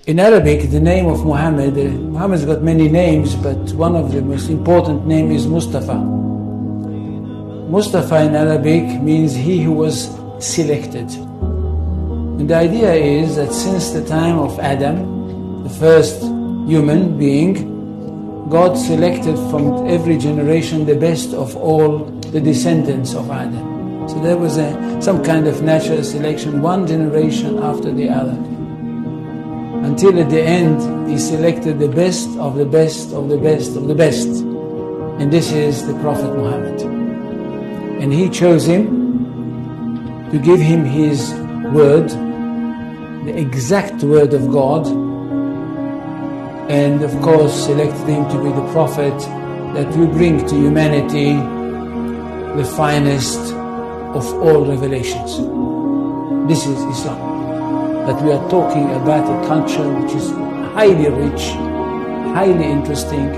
In Arabic, the name of Muhammad, Muhammad's got many names, but one of the most important names is Mustafa. Mustafa in Arabic means he who was selected. And the idea is that since the time of Adam, the first human being, God selected from every generation the best of all the descendants of Adam. So there was some kind of natural selection, one generation after the other. Until at the end, he selected the best of the best of the best of the best. And this is the Prophet Muhammad. And he chose him to give him his word, the exact word of God, and of course selected him to be the prophet that will bring to humanity the finest of all revelations. This is Islam. That we are talking about a culture which is highly rich, highly interesting,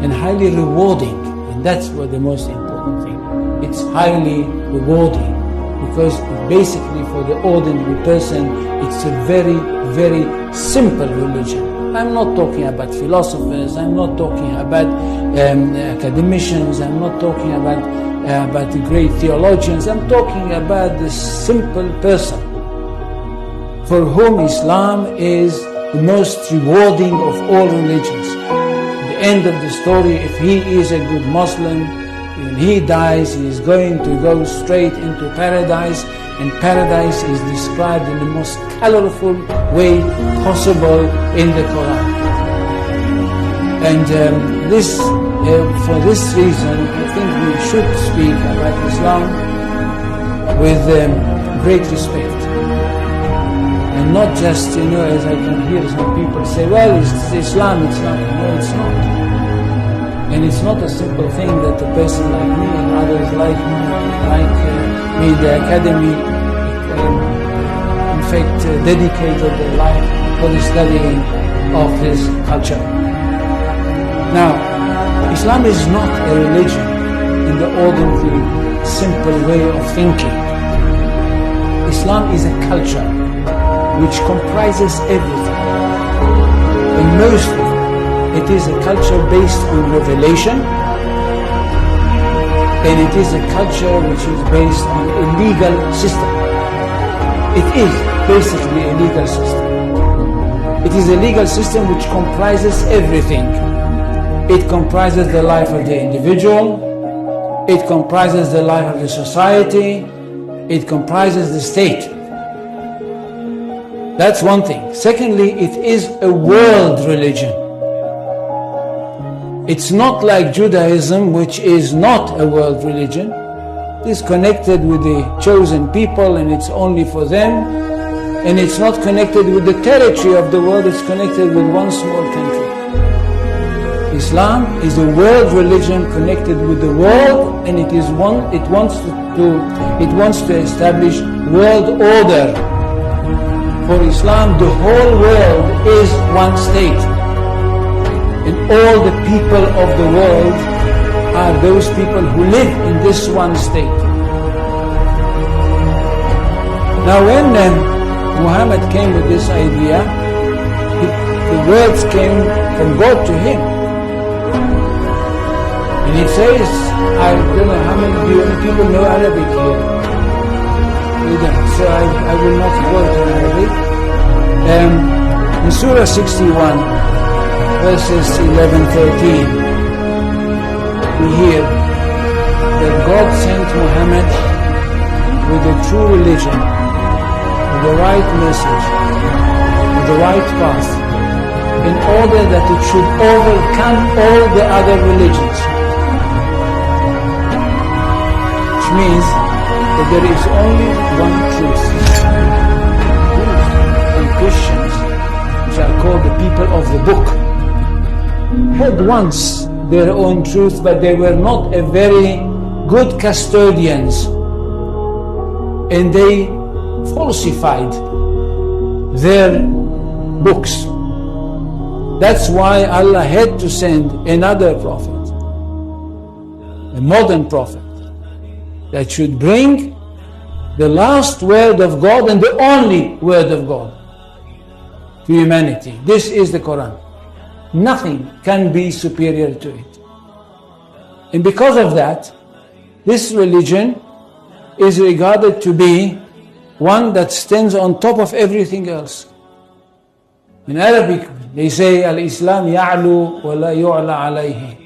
and highly rewarding. And that's what the most important thing. It's highly rewarding because basically for the ordinary person, it's a very, very simple religion. I'm not talking about philosophers, I'm not talking about academicians, I'm not talking about the great theologians, I'm talking about the simple person for whom Islam is the most rewarding of all religions. At the end of the story, if he is a good Muslim, when he dies, he is going to go straight into paradise, and paradise is described in the most colorful way possible in the Quran. And for this reason, I think we should speak about Islam with great respect. And not just, as I can hear some people say, well, it's Islam, it's not. No, it's not. And it's not a simple thing that a person like me and others like me in the academy, in fact, dedicated their life for the studying of this culture. Now, Islam is not a religion in the ordinary, simple way of thinking. Islam is a culture which comprises everything. And most of it is a culture based on revelation, and it is a culture which is based on a legal system. It is basically a legal system. It is a legal system which comprises everything. It comprises the life of the individual, it comprises the life of the society, it comprises the state. That's one thing. Secondly, it is a world religion. It's not like Judaism, which is not a world religion. It's connected with the chosen people and it's only for them. And it's not connected with the territory of the world, it's connected with one small country. Islam is a world religion connected with the world, and it wants to establish world order. For Islam, the whole world is one state. And all the people of the world are those people who live in this one state. Now when Muhammad came with this idea, the words came from God to him. And it says, I don't know how many people know Arabic here. So I will not quote in Arabic. In Surah 61, verses 11-13, we hear that God sent Muhammad with a true religion, with the right message, with the right path, in order that it should overcome all the other religions. Which means that there is only one truth. Jews and Christians, which are called the people of the book, had once their own truth, but they were not a very good custodians, and they falsified their books. That's why Allah had to send another prophet, a modern prophet, that should bring the last word of God and the only word of God. to humanity. This is the Quran. Nothing can be superior to it. And because of that, this religion is regarded to be one that stands on top of everything else. In Arabic, they say, Al-Islam ya'lu wa la yu'la alayhi.